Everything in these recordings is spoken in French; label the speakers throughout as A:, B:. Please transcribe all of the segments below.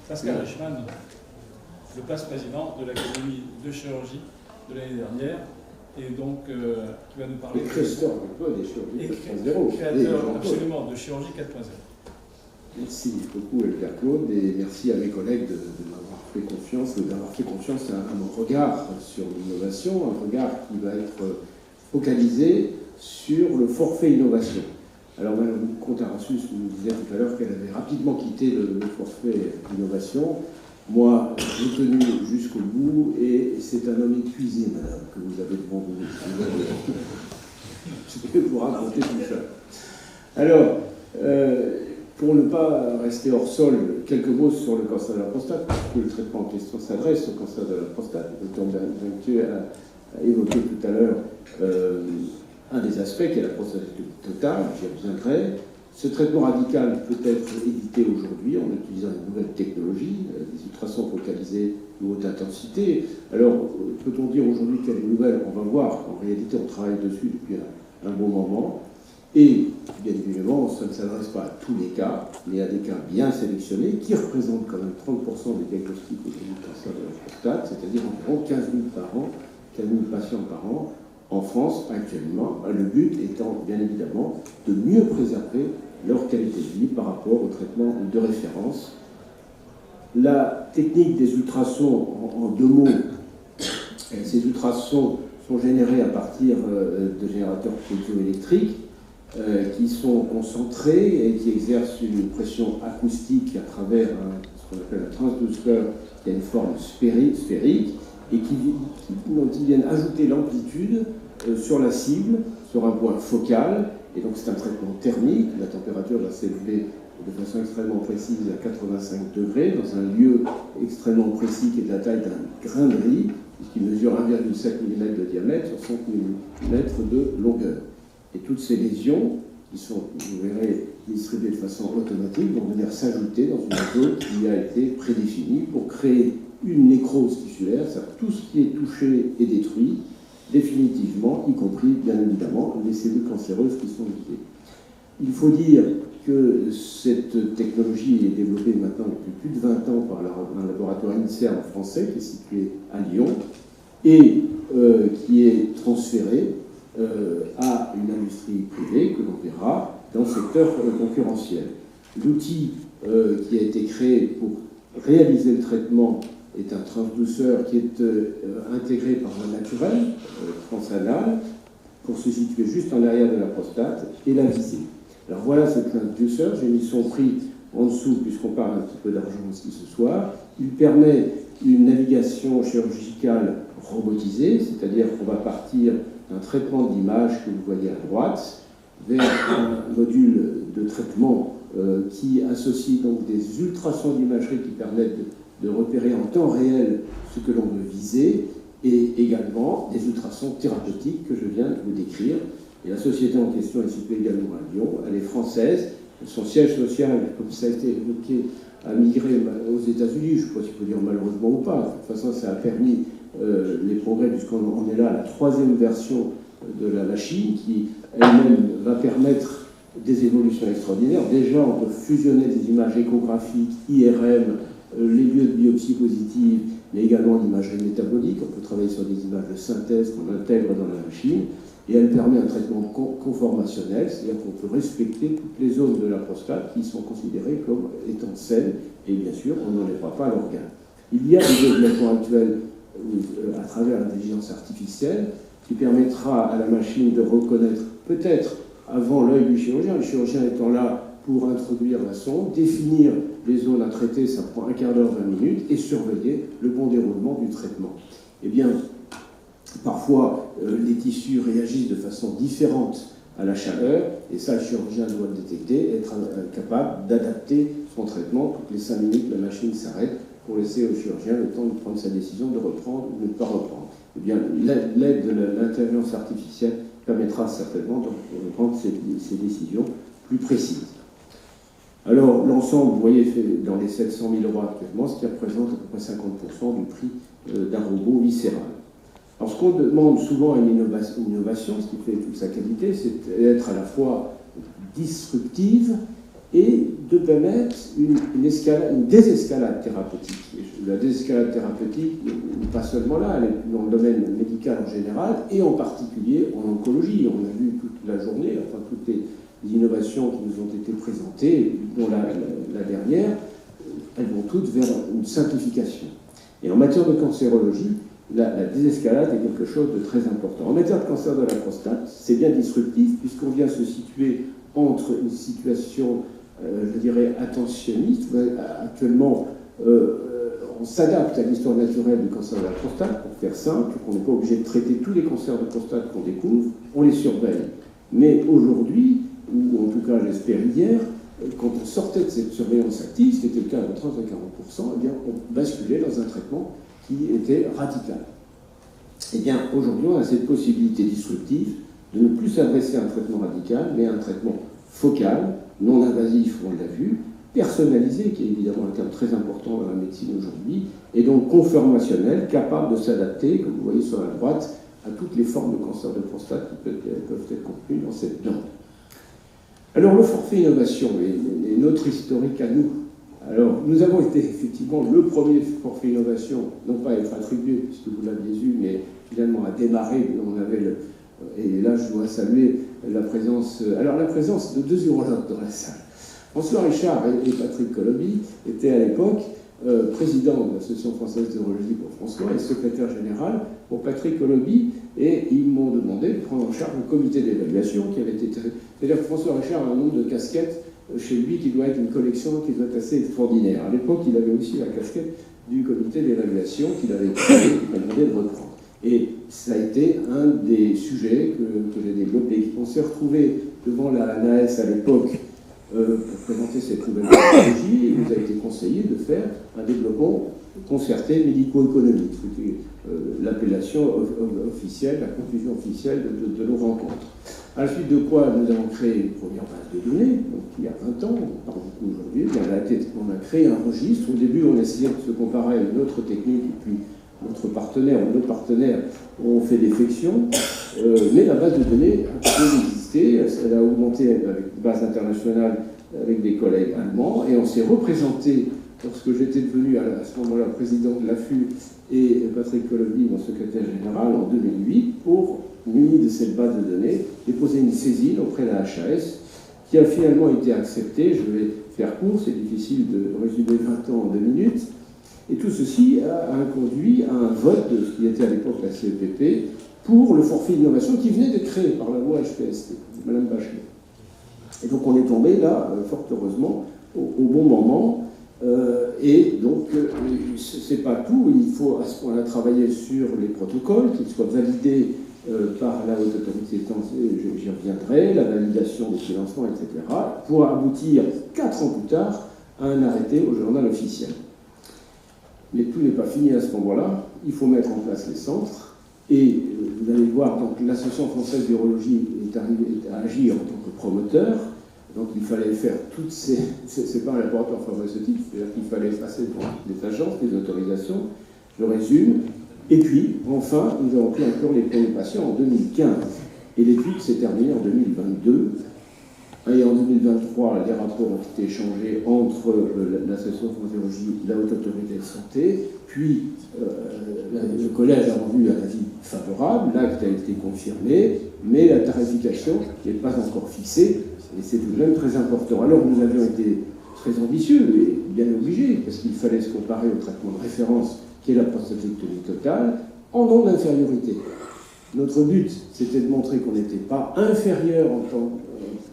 A: Pascal Reichmann, le place-président de l'Académie de chirurgie de l'année dernière, et donc qui va nous parler
B: de Christophe des chirurgies 4.0.
A: Créateur absolument de chirurgie 4.0.
B: Merci beaucoup, Elder Claude, et merci à mes collègues de m'avoir fait confiance, d'avoir fait confiance à mon regard sur l'innovation, un regard qui va être focalisé sur le forfait innovation. Alors, Mme Contarassus nous disait tout à l'heure qu'elle avait rapidement quitté le forfait innovation. Moi, j'ai tenu jusqu'au bout, et c'est un homme épuisé, madame, que vous avez devant vous. Je vais vous raconter tout ça. Alors, pour ne pas rester hors sol, quelques mots sur le cancer de la prostate, parce que le traitement en question s'adresse au cancer de la prostate. Le docteur Vainqueux a évoqué tout à l'heure un des aspects qui est la prostatectomie totale, j'y reviendrai. Ce traitement radical peut être évité aujourd'hui en utilisant une nouvelle technologie, des ultrasons focalisés de haute intensité. Alors, peut-on dire aujourd'hui qu'il y a des nouvelles? On va voir. En réalité, on travaille dessus depuis un bon moment. Et, bien évidemment, ça ne s'adresse pas à tous les cas, mais à des cas bien sélectionnés, qui représentent quand même 30% des diagnostics aujourd'hui de cancer de la prostate, c'est-à-dire environ 15 000 par an, 15 000 patients par an, en France actuellement, le but étant bien évidemment de mieux préserver leur qualité de vie par rapport au traitement de référence. La technique des ultrasons, en deux mots, ces ultrasons sont générés à partir de générateurs piezoélectriques qui sont concentrés et qui exercent une pression acoustique à travers ce qu'on appelle un transducteur qui a une forme sphérique et dont ils viennent ajouter l'amplitude sur la cible, sur un point focal. Et donc c'est un traitement thermique, la température va s'élever de façon extrêmement précise à 85 degrés, dans un lieu extrêmement précis qui est de la taille d'un grain de riz, puisqu'il mesure 1,7 mm de diamètre sur 5 mm de longueur. Et toutes ces lésions, qui sont, vous verrez, distribuées de façon automatique, vont venir s'ajouter dans une zone qui a été prédéfinie pour créer une nécrose tissulaire, c'est-à-dire tout ce qui est touché et détruit, définitivement, y compris, bien évidemment, les cellules cancéreuses qui sont visées. Il faut dire que cette technologie est développée maintenant depuis plus de 20 ans par un laboratoire INSERM français qui est situé à Lyon et qui est transféré à une industrie privée que l'on verra dans le secteur concurrentiel. L'outil qui a été créé pour réaliser le traitement est un transduceur qui est intégré par un naturel transanal pour se situer juste en arrière de la prostate et la viser. Alors voilà ce transducer, j'ai mis son prix en dessous puisqu'on parle un petit peu d'argent aussi ce soir. Il permet une navigation chirurgicale robotisée, c'est-à-dire qu'on va partir d'un traitement d'image que vous voyez à droite vers un module de traitement qui associe donc des ultrasons d'imagerie qui permettent de repérer en temps réel ce que l'on veut viser, et également des ultrasons thérapeutiques que je viens de vous décrire. Et la société en question est située également à Lyon, elle est française, son siège social, comme ça a été évoqué, a migré aux États-Unis, je ne sais pas s'il faut dire malheureusement ou pas, de toute façon ça a permis les progrès, puisqu'on est là à la troisième version de la machine, qui elle-même va permettre des évolutions extraordinaires. Déjà, on peut fusionner des images échographiques, IRM, les lieux de biopsie positive, mais également l'imagerie métabolique. On peut travailler sur des images de synthèse qu'on intègre dans la machine, et elle permet un traitement conformationnel, c'est-à-dire qu'on peut respecter toutes les zones de la prostate qui sont considérées comme étant saines, et bien sûr, on n'enlèvera pas l'organe. Il y a des développements actuels à travers l'intelligence artificielle qui permettra à la machine de reconnaître, peut-être avant l'œil du chirurgien, le chirurgien étant là pour introduire la sonde, définir les zones à traiter, ça prend un quart d'heure, 20 minutes, et surveiller le bon déroulement du traitement. Eh bien, parfois, les tissus réagissent de façon différente à la chaleur, et ça, le chirurgien doit le détecter, être capable d'adapter son traitement. Toutes les 5 minutes, la machine s'arrête pour laisser au chirurgien le temps de prendre sa décision de reprendre ou de ne pas reprendre. Eh bien, l'aide de l'intelligence artificielle permettra certainement de prendre ces décisions plus précises. Alors, l'ensemble, vous voyez, fait dans les 700 000 € actuellement, ce qui représente à peu près 50% du prix d'un robot viscéral. Alors, ce qu'on demande souvent à une innovation, ce qui fait toute sa qualité, c'est d'être à la fois disruptive et de permettre une désescalade thérapeutique. La désescalade thérapeutique n'est pas seulement là, elle est dans le domaine médical en général, et en particulier en oncologie. On a vu toute la journée, enfin toutes les innovations qui nous ont été présentées, dont la dernière, elles vont toutes vers une simplification. Et en matière de cancérologie, la désescalade est quelque chose de très important. En matière de cancer de la prostate, c'est bien disruptif, puisqu'on vient se situer entre une situation, je dirais, attentionniste. Actuellement, on s'adapte à l'histoire naturelle du cancer de la prostate, pour faire simple, on n'est pas obligé de traiter tous les cancers de prostate qu'on découvre, on les surveille. Mais aujourd'hui, ou en tout cas j'espère hier, quand on sortait de cette surveillance active, c'était le cas de 30 à 40%, eh bien, on basculait dans un traitement qui était radical. Eh bien, aujourd'hui, on a cette possibilité disruptive de ne plus s'adresser à un traitement radical, mais à un traitement focal, non invasif, on l'a vu, personnalisé, qui est évidemment un terme très important dans la médecine aujourd'hui, et donc conformationnel, capable de s'adapter, comme vous voyez sur la droite, à toutes les formes de cancer de prostate qui peuvent être contenues dans cette bande. Alors, le forfait innovation est notre historique à nous. Alors, nous avons été effectivement le premier forfait innovation, non pas à être attribué, puisque vous l'aviez eu, mais finalement à démarrer. On avait et là, je dois saluer la présence de deux urologues dans la salle. François Richard et Patrick Coloby étaient à l'époque président de l'Association française d'urologie pour François et secrétaire général pour Patrick Coloby, et ils m'ont demandé de prendre en charge le comité d'évaluation qui avait été... C'est-à-dire que François Richard a un nombre de casquettes chez lui qui doit être une collection qui doit être assez extraordinaire. À l'époque, il avait aussi la casquette du comité d'évaluation qu'il avait créé, qu'il m'a demandé de reprendre. Et ça a été un des sujets que j'ai développé. On s'est retrouvé devant la NAS à l'époque pour présenter cette nouvelle technologie. Il nous a été conseillé de faire un développement concerté médico-économique. C'était l'appellation officielle, la conclusion officielle de nos rencontres. À la suite de quoi nous avons créé une première base de données, donc il y a 20 ans, on parle beaucoup aujourd'hui, on a créé un registre. Au début, on essayait de se comparer à une autre technique, et puis notre partenaire ou nos partenaires ont fait défection, mais la base de données a toujours existé, elle a augmenté avec une base internationale avec des collègues allemands, et on s'est représenté, lorsque j'étais devenu à ce moment-là président de l'AFU et Patrick Coloby, mon secrétaire général, en 2008, pour, muni de cette base de données, déposer une saisine auprès de la HAS, qui a finalement été acceptée. Je vais faire court, c'est difficile de résumer 20 ans en 2 minutes. Et tout ceci a conduit à un vote de ce qui était à l'époque la CEPP pour le forfait innovation qui venait d'être créé par la loi HPST, de Mme Bachelet. Et donc on est tombé là, fort heureusement, au bon moment. Et donc, c'est pas tout. Il faut à ce point-là travailler sur les protocoles, qu'ils soient validés par la haute autorité de santé, j'y reviendrai, la validation des financements, etc., pour aboutir 4 ans plus tard à un arrêté au journal officiel. Mais tout n'est pas fini à ce moment-là. Il faut mettre en place les centres. Et vous allez voir, donc l'Association française d'urologie est arrivée à agir en tant que promoteur. Donc il fallait faire toutes ces... C'est pas un laboratoire pharmaceutique, c'est-à-dire qu'il fallait passer devant les agences, les autorisations. Je résume. Et puis, enfin, nous avons pu inclure les premiers patients en 2015. Et l'étude s'est terminée en 2022. Et en 2023, les rapports ont été échangés entre l'Association française d'urologie et la haute autorité de santé. Puis, le collège a rendu un avis favorable. L'acte a été confirmé, mais la tarification n'est pas encore fixée. Et c'est tout de même très important. Alors, nous avions été très ambitieux et bien obligés, parce qu'il fallait se comparer au traitement de référence qui est la prostatectomie totale, en nombre d'infériorité. Notre but, c'était de montrer qu'on n'était pas inférieur en tant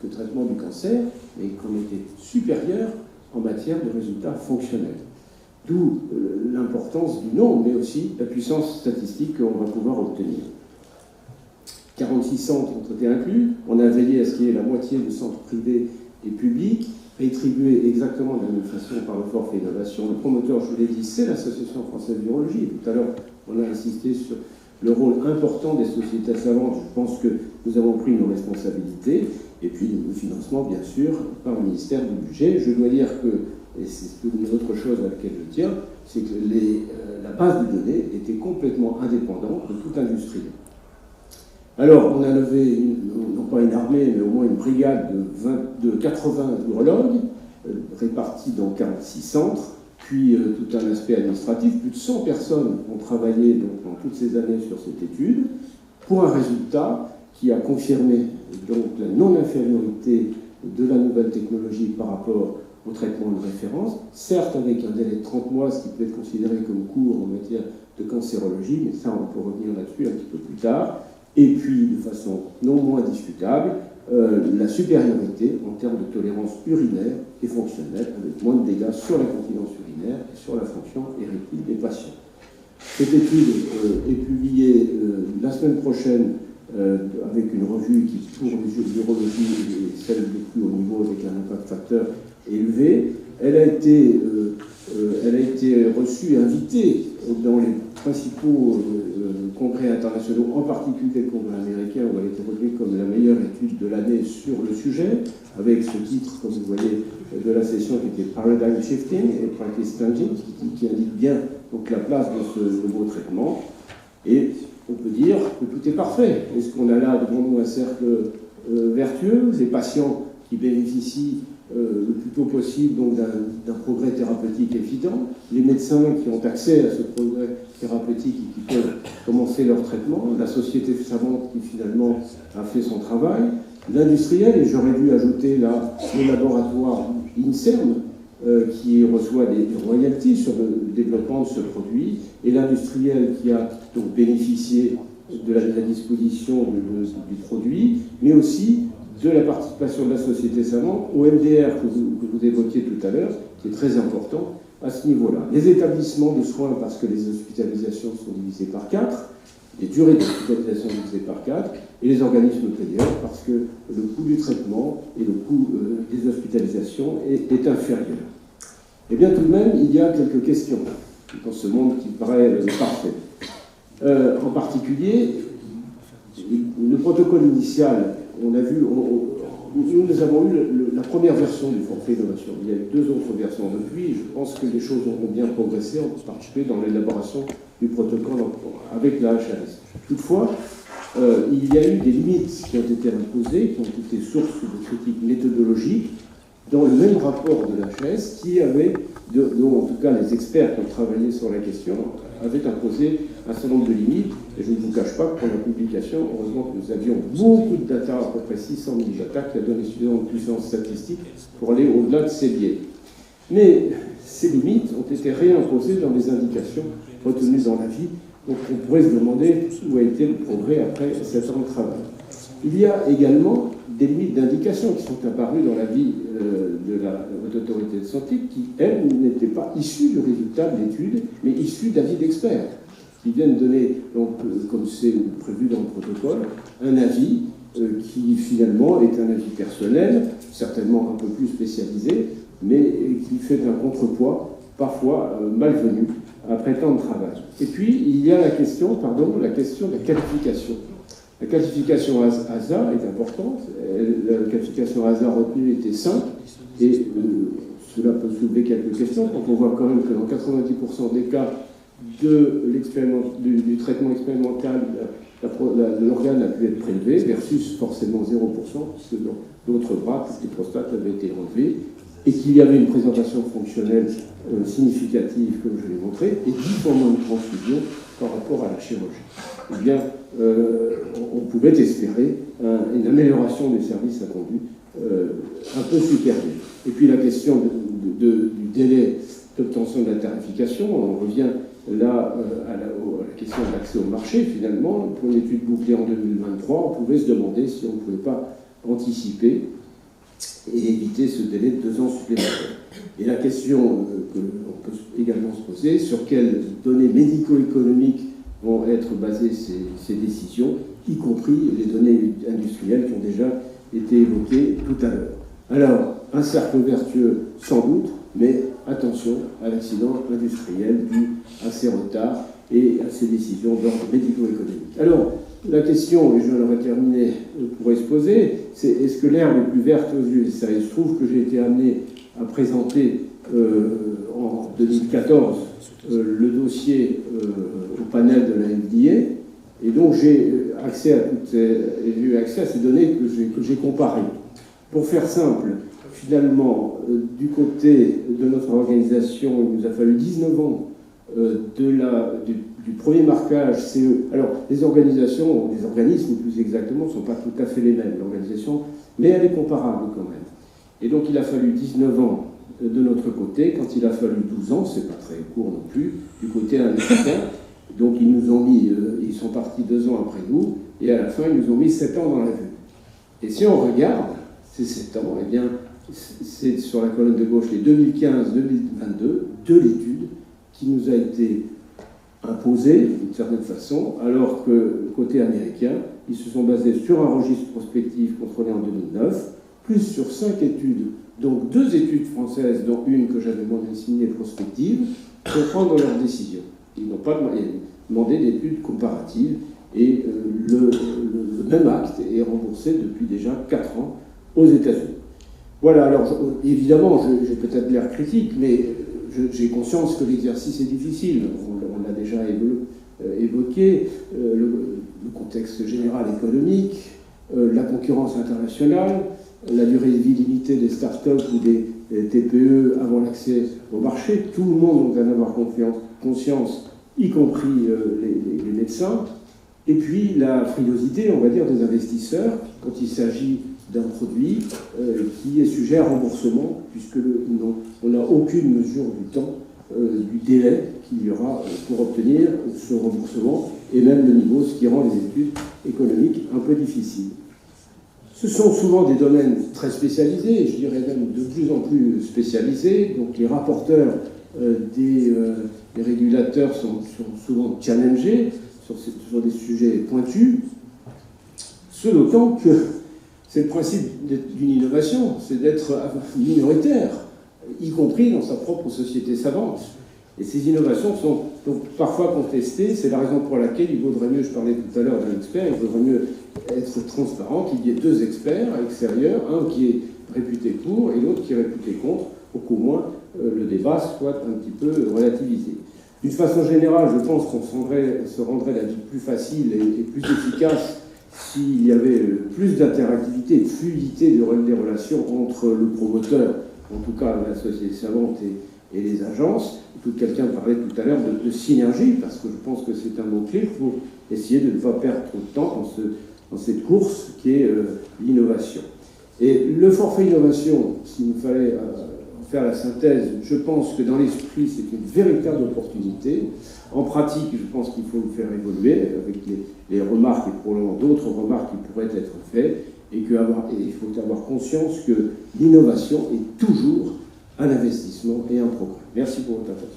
B: que traitement du cancer, mais qu'on était supérieur en matière de résultats fonctionnels. D'où l'importance du nombre, mais aussi la puissance statistique qu'on va pouvoir obtenir. 46 centres ont été inclus. On a veillé à ce qu'il y ait la moitié de centres privés et publics, rétribués exactement de la même façon par le forfait innovation. Le promoteur, je vous l'ai dit, c'est l'Association française d'urologie. Tout à l'heure, on a insisté sur le rôle important des sociétés savantes. Je pense que nous avons pris nos responsabilités. Et puis le financement, bien sûr, par le ministère du Budget. Je dois dire que, et c'est une autre chose à laquelle je tiens, c'est que la base de données était complètement indépendante de toute industrie. Alors, on a levé, non pas une armée, mais au moins une brigade de 80 urologues, répartis dans 46 centres, puis tout un aspect administratif. Plus de 100 personnes ont travaillé donc, dans toutes ces années sur cette étude, pour un résultat qui a confirmé donc, la non-infériorité de la nouvelle technologie par rapport au traitement de référence, certes avec un délai de 30 mois, ce qui peut être considéré comme court en matière de cancérologie, mais ça on peut revenir là-dessus un petit peu plus tard, et puis de façon non moins discutable, la supériorité en termes de tolérance urinaire et fonctionnelle, avec moins de dégâts sur la continence urinaire et sur la fonction érectile des patients. Cette étude est publiée la semaine prochaine avec une revue qui, pour l'urologie, est celle du plus haut niveau avec un impact facteur élevé. Elle a été reçue et invitée dans les principaux congrès internationaux, en particulier le congrès américain, où elle a été retenue comme la meilleure étude de l'année sur le sujet, avec ce titre, comme vous voyez, de la session qui était Paradigm Shifting et Practice Changing, qui indique bien donc, la place de ce nouveau traitement. Et on peut dire que tout est parfait. Est-ce qu'on a là devant nous un cercle vertueux, les patients qui bénéficient le plus tôt possible donc d'un progrès thérapeutique évident, les médecins qui ont accès à ce progrès thérapeutique et qui peuvent commencer leur traitement, la société savante qui finalement a fait son travail, l'industriel, et j'aurais dû ajouter là le laboratoire INSERM qui reçoit des royalties sur le développement de ce produit, et l'industriel qui a donc bénéficié de la disposition du produit, mais aussi de la participation de la société savante au MDR que vous évoquiez tout à l'heure, qui est très important à ce niveau-là. Les établissements de soins, parce que les hospitalisations sont divisées par 4, les durées d'hospitalisation sont divisées par 4, et les organismes payeurs, parce que le coût du traitement et le coût des hospitalisations est inférieur. Eh bien, tout de même, il y a quelques questions dans ce monde qui paraît parfait. En particulier, le protocole initial, on a vu, nous avons eu la première version du forfait innovation. Il y a eu 2 autres versions depuis. Je pense que les choses ont bien progressé, en particulier dans l'élaboration du protocole avec la HAS. Toutefois, il y a eu des limites qui ont été imposées, qui ont été source de critiques méthodologiques, dans le même rapport de l'HAS, qui avait, dont en tout cas les experts qui ont travaillé sur la question, avaient imposé un certain nombre de limites. Et je ne vous cache pas que pour la publication, heureusement que nous avions beaucoup de data, à peu près 600 000 data, qui a donné suffisamment de puissance statistique pour aller au-delà de ces biais. Mais ces limites ont été réimposées dans les indications retenues dans l'avis. Donc on pourrait se demander où a été le progrès après 7 ans de travail. Il y a également des limites d'indication qui sont apparues dans l'avis de la Haute Autorité de Santé qui, elles, n'étaient pas issues du résultat de l'étude, mais issues d'avis d'experts qui viennent donner, donc, comme c'est prévu dans le protocole, un avis qui finalement est un avis personnel, certainement un peu plus spécialisé, mais qui fait un contrepoids parfois malvenu après tant de travail. Et puis, il y a la question de la qualification. La qualification ASA est importante. La qualification ASA retenue était 5, et cela peut soulever quelques questions quand on voit quand même que dans 90% des cas du traitement expérimental, l'organe a pu être prélevé, versus forcément 0%, puisque dans l'autre bras, les prostates avaient été enlevées, et qu'il y avait une présentation fonctionnelle significative, comme je l'ai montré, et 10 fois moins de transfusion par rapport à la chirurgie. Eh bien, on pouvait espérer une amélioration des services attendus un peu supérieure. Et puis la question du délai d'obtention de la tarification, on revient là à la question de l'accès au marché. Finalement, pour une étude bouclée en 2023, on pouvait se demander si on ne pouvait pas anticiper et éviter ce délai de 2 ans supplémentaires. Et la question que l'on peut également se poser, sur quelles données médico-économiques vont être basées ces décisions, y compris les données industrielles qui ont déjà été évoquées tout à l'heure. Alors, un cercle vertueux sans doute, mais attention à l'accident industriel dû à ces retards et à ces décisions d'ordre médico-économique. Alors, la question, et je l'aurais terminé, pourrait se poser, c'est est-ce que l'herbe est plus verte aux yeux? Ça, il se trouve que j'ai été amené à présenter en 2014 le dossier au panel de la FDA, et donc j'ai eu accès à ces données que j'ai comparées. Pour faire simple, finalement, du côté de notre organisation, il nous a fallu 19 ans du premier marquage CE. Alors, les organisations, les organismes plus exactement, ne sont pas tout à fait les mêmes, l'organisation, mais elle est comparable quand même. Et donc, il a fallu 19 ans de notre côté, quand il a fallu 12 ans, c'est pas très court non plus, du côté américain. Donc, ils nous ont mis, ils sont partis 2 ans après nous, et à la fin, ils nous ont mis 7 ans dans la vue. Et si on regarde ces 7 ans, eh bien, c'est sur la colonne de gauche les 2015-2022, de l'étude qui nous a été imposée d'une certaine façon, alors que côté américain, ils se sont basés sur un registre prospectif contrôlé en 2009, plus sur 5 études, donc 2 études françaises, dont une que j'avais moi-même signée prospective, pour prendre leurs décisions. Ils n'ont pas demandé d'études comparatives, et le même acte est remboursé depuis déjà 4 ans aux États-Unis. Voilà, alors évidemment, j'ai peut-être l'air critique, mais j'ai conscience que l'exercice est difficile. On l'a déjà évoqué, le contexte général économique, la concurrence internationale, la durée de vie limitée des start-up ou des TPE avant l'accès au marché. Tout le monde doit en avoir conscience, y compris les médecins. Et puis la frilosité, on va dire, des investisseurs quand il s'agit d'un produit qui est sujet à remboursement, puisque on n'a aucune mesure du temps, du délai qu'il y aura pour obtenir ce remboursement, et même le niveau, ce qui rend les études économiques un peu difficiles. Ce sont souvent des domaines très spécialisés, je dirais même de plus en plus spécialisés, donc les rapporteurs des régulateurs sont souvent challengés sur des sujets pointus, ce d'autant que c'est le principe d'une innovation, c'est d'être minoritaire, y compris dans sa propre société savante. Et ces innovations sont donc parfois contestées, c'est la raison pour laquelle il vaudrait mieux, je parlais tout à l'heure d'un expert, il vaudrait mieux être transparent, qu'il y ait 2 experts extérieurs, un qui est réputé pour et l'autre qui est réputé contre, pour qu'au moins le débat soit un petit peu relativisé. D'une façon générale, je pense qu'on se rendrait la vie plus facile et plus efficace s'il y avait plus d'interactivité, de fluidité des relations entre le promoteur, en tout cas la société savante, et les agences. Quelqu'un parlait tout à l'heure de synergie, parce que je pense que c'est un mot-clé pour essayer de ne pas perdre trop de temps dans cette course qui est l'innovation. Et le forfait innovation, s'il nous fallait faire la synthèse, je pense que dans l'esprit, c'est une véritable opportunité. En pratique, je pense qu'il faut le faire évoluer avec les remarques et probablement d'autres remarques qui pourraient être faites, et il faut avoir conscience que l'innovation est toujours un investissement et un progrès. Merci pour votre attention.